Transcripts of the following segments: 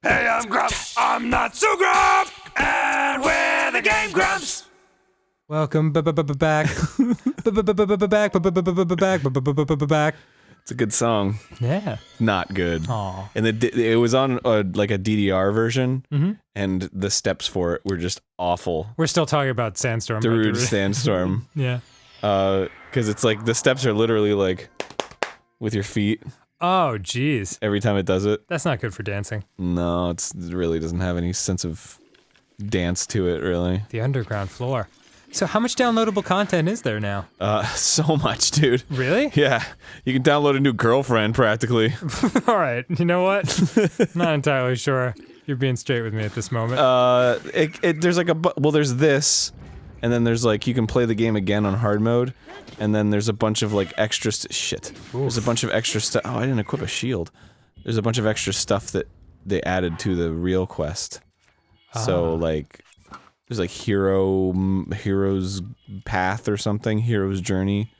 Hey, I'm Grumps. I'm not so Grump, and we're the Game Grumps. Welcome back. Back. It's a good song. Yeah. Not good. Aw. And it was on like a DDR version, and the steps for it were just awful. We're still talking about Sandstorm. Darude Sandstorm. Yeah. Because it's like the steps are literally like with your feet Oh, jeez. every time it does it. That's not good for dancing. No, it really doesn't have any sense of dance to it, really. The underground floor. So how much downloadable content is there now? So much, dude. Really? Yeah, you can download a new girlfriend practically. All right. You know what? Not entirely sure you're being straight with me at this moment. There's like there's this, and then there's like you can play the game again on hard mode, and then there's a bunch of like extra shit. There's a bunch of extra stuff. Oh, I didn't equip a shield. There's a bunch of extra stuff that they added to the real quest. So like, there's like hero's path or something, hero's journey,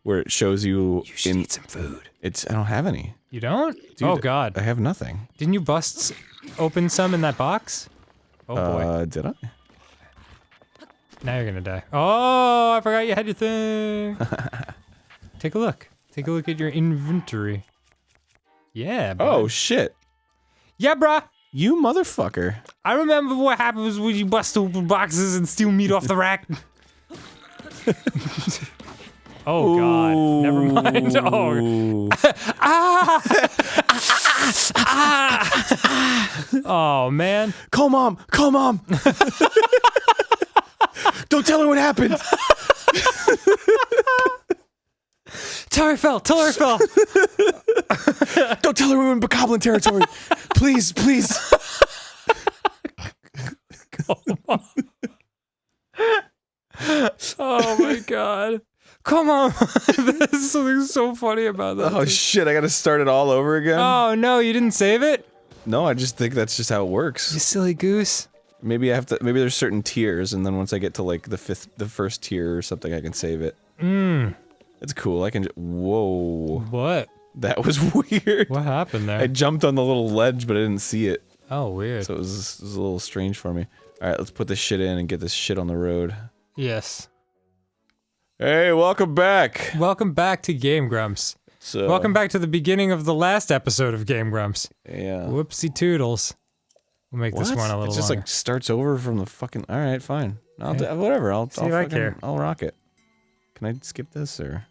where it shows you. You should eat some food. I don't have any. You don't? Dude, oh God. I have nothing. Didn't you bust open some in that box? Oh boy. Did I? Now you're gonna die. Oh, I forgot you had your thing. Take a look. Take a look at your inventory. Yeah. Bud. Oh shit! Yeah, bruh. You motherfucker! I remember what happens when you bust open boxes and steal meat off the rack. Oh God. Never mind. Oh. Oh man. Call mom! Call mom! Don't tell her what happened! Tell her fell. Tell her fell. Don't tell her we're in Bokoblin territory! Please, please! Oh my God. Come on. There's something so funny about that. Oh shit, I gotta start it all over again? Oh no, you didn't save it? No, I just think that's just how it You works. silly goose. Maybe I have to, maybe there's certain tiers, and then once I get to like the first tier or something, I can save it. That's cool, I can whoa. What? That was weird. What happened I there? jumped on the little ledge, but I didn't see it. Oh, weird. So it was a little strange for me. Alright, let's put this shit in and get this shit on the road. Yes. Hey, welcome back! Welcome back to Game Grumps. So, Welcome back to the beginning of the last episode of Game Grumps. Yeah. Whoopsie toodles. We'll make this one a little It just longer. like starts over from the fucking. Alright, fine. I'll do whatever. I'll See if I care. I'll rock it. Can I skip this or?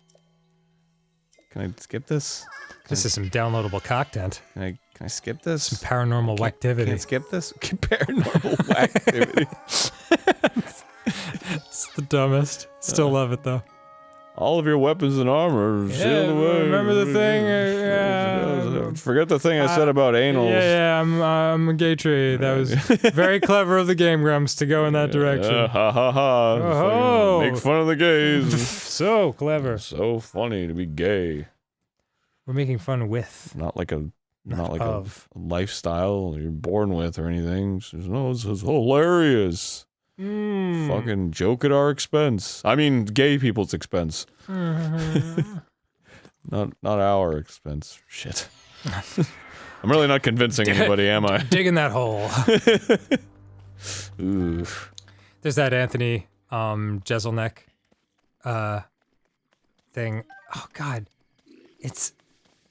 Can I skip this? This is some downloadable content. Can I skip this? Paranormal activity. Can I skip this? Paranormal activity. It's the dumbest. Still love it though. All of your weapons and armor are sealed away. remember the thing? Forget the thing I said about anals. Yeah, I'm a gay tree. That was very clever of the Game Grumps to go in that direction. Ha ha ha. Oh. Make fun of the gays. So clever. So funny to be gay. We're making fun with. Not like a of. lifestyle you're born with or anything. She says, no, this is hilarious. Fucking joke at our expense. I mean, gay people's expense. Not our expense. Shit. I'm really not convincing anybody, am I? Digging that hole. Oof. There's that Anthony Jeselnik thing. Oh God.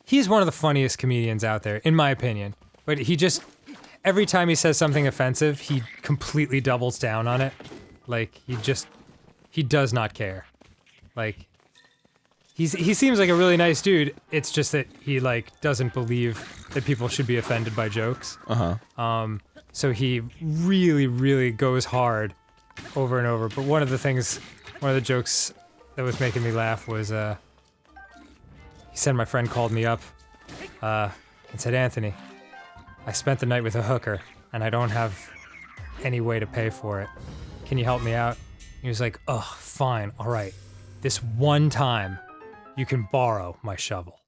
He's one of the funniest comedians out there, in my opinion. But he just, every time he says something offensive, he completely doubles down on it. Like, he does not care. Like, he seems like a really nice dude. It's just that he, like, doesn't believe that people should be offended by jokes. So he really, really goes hard over and over. But one of the jokes that was making me laugh was, he said my friend called me up, and said, Anthony, I spent the night with a hooker, and I don't have any way to pay for it. Can you help me out? He was like, ugh, fine, alright. This one time, you can borrow my shovel.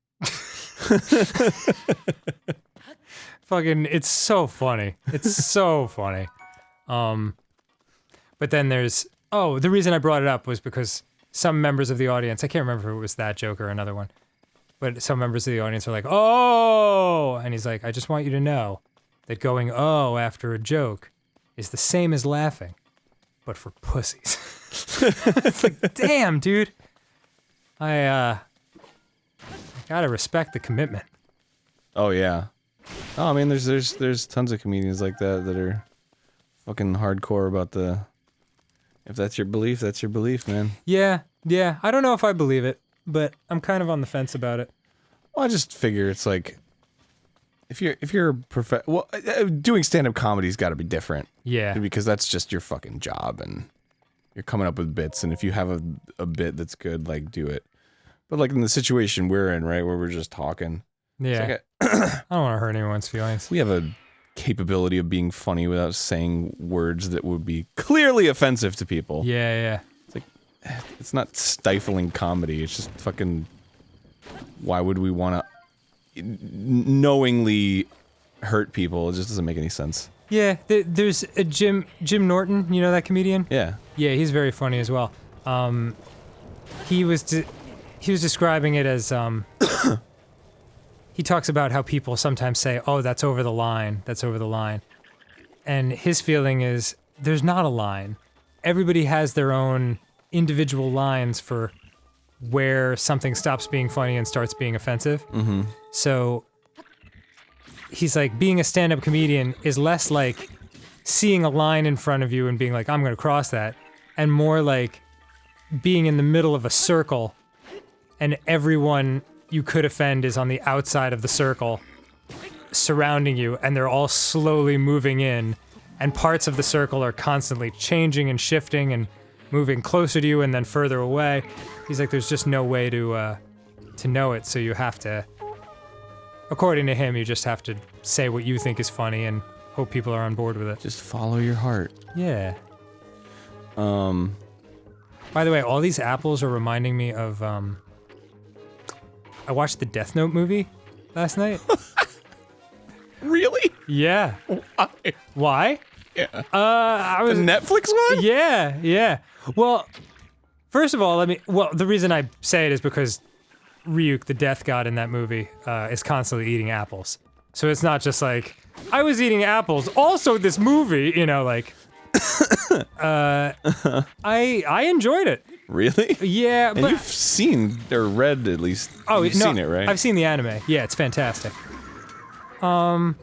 Fucking, it's so funny. It's so funny. But then there's, the reason I brought it up was because some members of the audience, I can't remember if it was that joke or another one, but some members of the audience are like, oh, and he's like, I just want you to know that going oh after a joke is the same as laughing, but for pussies. It's like, damn, dude. I gotta respect the commitment. Oh yeah. Oh, I mean, there's tons of comedians like that are fucking hardcore about the. If that's your belief, that's your belief, man. Yeah. I don't know if I believe it, but I'm kind of on the fence about it. Well, I just figure it's like, if you're doing stand-up comedy's got to be different. Yeah. Because that's just your fucking job, and you're coming up with bits, and if you have a bit that's good, like, do it. But like in the situation we're in, right, where we're just talking. Yeah. Like I don't want to hurt anyone's feelings. we have a capability of being funny without saying words that would be clearly offensive to people. Yeah. It's not stifling comedy. It's just fucking. Why would we want to knowingly hurt people? It just doesn't make any sense. Yeah, there's a Jim Norton, you know that comedian? Yeah. Yeah, he's very funny as well. He was describing it as he talks about how people sometimes say, "Oh, that's over the line. That's over the line." And his feeling is there's not a line. Everybody has their own individual lines for where something stops being funny and starts being offensive. Mm-hmm. So he's like, being a stand-up comedian is less like seeing a line in front of you and being like, I'm going to cross that, and more like being in the middle of a circle and everyone you could offend is on the outside of the circle surrounding you, and they're all slowly moving in, and parts of the circle are constantly changing and shifting and moving closer to you and then further away. He's like, there's just no way to know it, so you have to, according to him, you just have to say what you think is funny and hope people are on board with it. Just follow your heart. Yeah. By the way, all these apples are reminding me of, I watched the Death Note movie last night. Really? Yeah. Why? Why? Yeah. I was... The Netflix one? Yeah. Well, first of all, the reason I say it is because Ryuk, the death god in that movie, is constantly eating apples. So it's not just like, I was eating apples, also this movie, you know, like, I enjoyed it. Really? Yeah, And but... you've seen, or read at least, you've seen it, right? I've seen the anime. Yeah, it's fantastic. I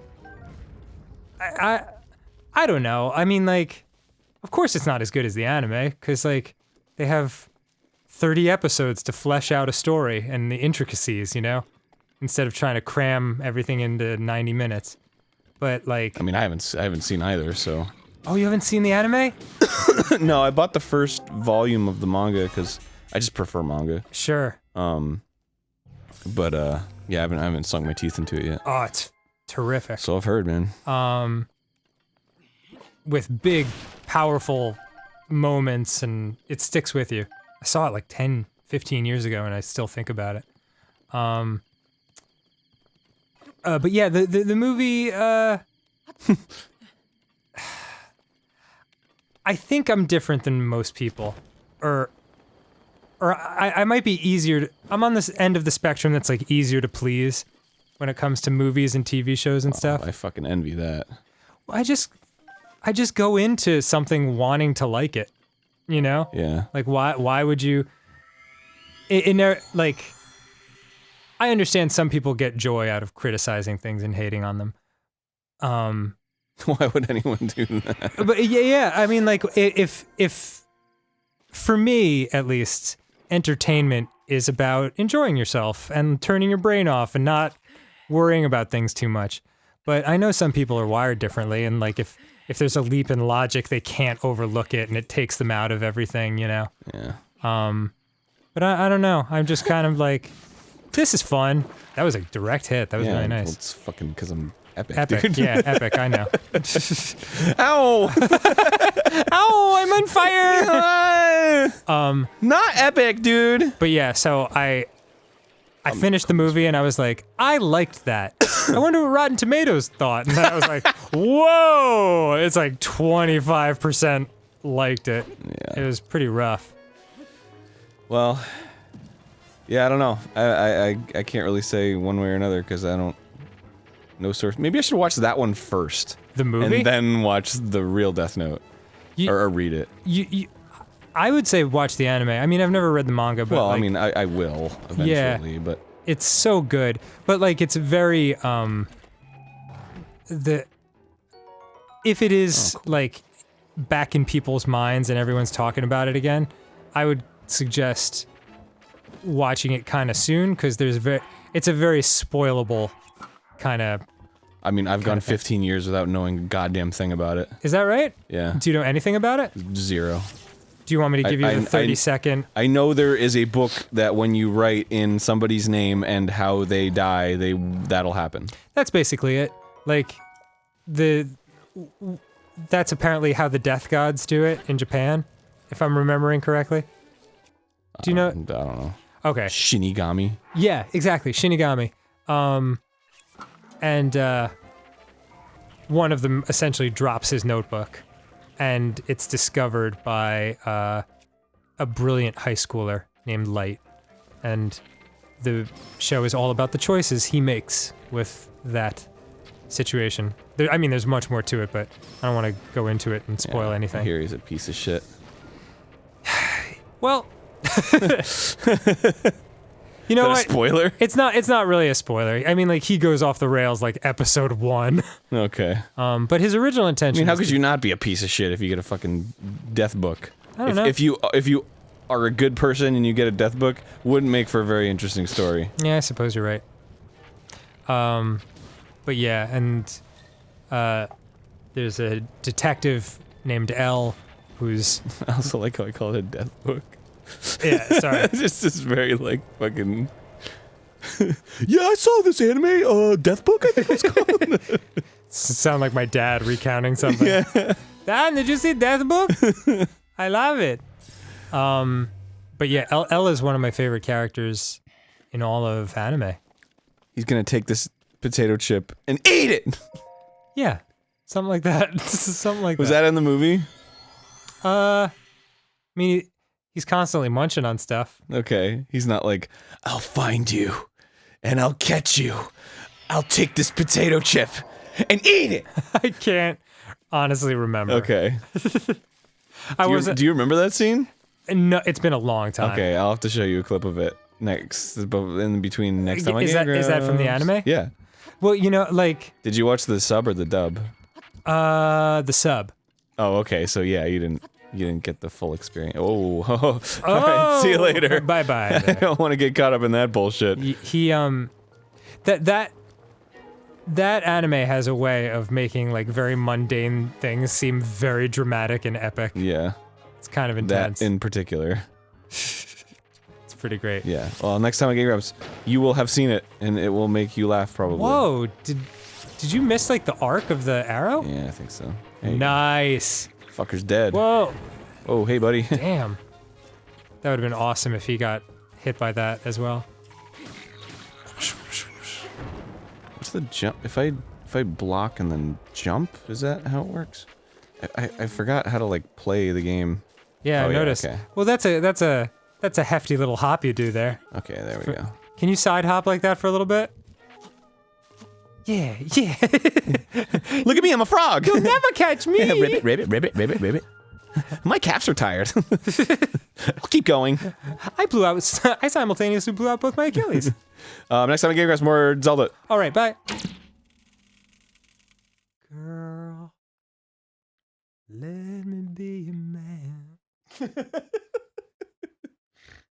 don't know. I mean, like, of course it's not as good as the anime, because, like, they have 30 episodes to flesh out a story and the intricacies, you know? Instead of trying to cram everything into 90 minutes. But, like... I mean, I haven't seen either, so... Oh, you haven't seen the anime? No, I bought the first volume of the manga, because I just prefer manga. Sure. But, yeah, I haven't sunk my teeth into it yet. Oh, it's terrific. So I've heard, man. With big, powerful moments, and it sticks with you. I saw it like 10, 15 years ago, and I still think about it. But yeah, the movie, I think I'm different than most people. Or I might be easier to, I'm on this end of the spectrum that's like easier to please when it comes to movies and TV shows and stuff. I fucking envy that. I just go into something wanting to like it, you know? Yeah. Like, why would you... like, I understand some people get joy out of criticizing things and hating on them. Why would anyone do that? But yeah, I mean, like, if for me, at least, entertainment is about enjoying yourself and turning your brain off and not worrying about things too much. But I know some people are wired differently, and like, if there's a leap in logic, they can't overlook it, and it takes them out of everything, you know? Yeah. But I don't know. I'm just kind of like, this is fun. That was a direct hit. That was really nice. Well, it's fucking because I'm epic, Epic, dude. yeah, epic, I know. Ow! Ow, I'm on fire! Not epic, dude! But yeah, so I finished the movie and I was like, I liked that. I wonder what Rotten Tomatoes thought. And then I was like, whoa! It's like 25% liked it. Yeah. It was pretty rough. Well, yeah, I don't know. I can't really say one way or another because I don't No source. Maybe I should watch that one first. The movie? And then watch the real Death Note. Or read it. I would say watch the anime. I mean, I've never read the manga, but Well, like, I mean, I will eventually, but... It's so good. But like, it's very, if it is, like, back in people's minds and everyone's talking about it again, I would suggest watching it kind of soon, because it's a very spoilable kind of... I mean, I've gone 15 years without knowing a goddamn thing about it. Is that right? Yeah. Do you know anything about it? Zero. Do you want me to give you the 30-second... I know there is a book that when you write in somebody's name and how they die, that'll happen. That's basically it. Like, that's apparently how the death gods do it in Japan, if I'm remembering correctly. Do you know? I don't know. Okay. Shinigami. Yeah, exactly. Shinigami. And one of them essentially drops his notebook, and it's discovered by a brilliant high schooler named Light. And the show is all about the choices he makes with that situation. I mean, there's much more to it, but I don't want to go into it and spoil anything. I hear he's a piece of shit. Well, you know what? Is that a spoiler? It's not really a spoiler. I mean, like, he goes off the rails like episode 1. Okay. But his original intention. I mean, how could you not be a piece of shit if you get a fucking death book? I don't know. If you are a good person and you get a death book, wouldn't make for a very interesting story. Yeah, I suppose you're right. But yeah, and there's a detective named L, who's... I also like how I call it a death book. Yeah, sorry. It's just this very, like, fucking... Yeah, I saw this anime, Death Book, I think it's called. Sound like my dad recounting something. Yeah. Dad, did you see Death Book? I love it. But yeah, L is one of my favorite characters in all of anime. He's gonna take this potato chip and eat it! Yeah, something like that. Something like Was that in the movie? I mean, he's constantly munching on stuff. Okay, he's not like, I'll find you, and I'll catch you. I'll take this potato chip and eat it! I can't honestly remember. Okay. Do you remember that scene? No, it's been a long time. Okay, I'll have to show you a clip of it next, in between next time I Is that from the anime? Yeah. Well, you know, like... Did you watch the sub or the dub? The sub. Oh, okay, so yeah, you didn't get the full experience. Oh, alright, see you later. Bye-bye. I don't want to get caught up in that bullshit. That anime has a way of making, like, very mundane things seem very dramatic and epic. Yeah. It's kind of intense. That in particular. It's pretty great. Yeah. Well, next time I get Grumps, you will have seen it, and it will make you laugh, probably. Whoa, did you miss, like, the arc of the arrow? Yeah, I think so. Hey, nice. fucker's dead. Whoa. Oh, hey, buddy. Damn. That would have been awesome if he got hit by that as well. What's the jump? If I block and then jump, is that how it works? I forgot how to, like, play the game. Yeah, Oh, I yeah, noticed. okay. Well, that's a hefty little hop you do there. Okay, there we go. Can you side hop like that for a little bit? Yeah. Look at me, I'm a frog! You'll never catch me! Ribbit. My calves are tired. I'll keep going. I simultaneously blew out both my Achilles. Next time I get more Zelda. All right, bye. Girl, let me be your man.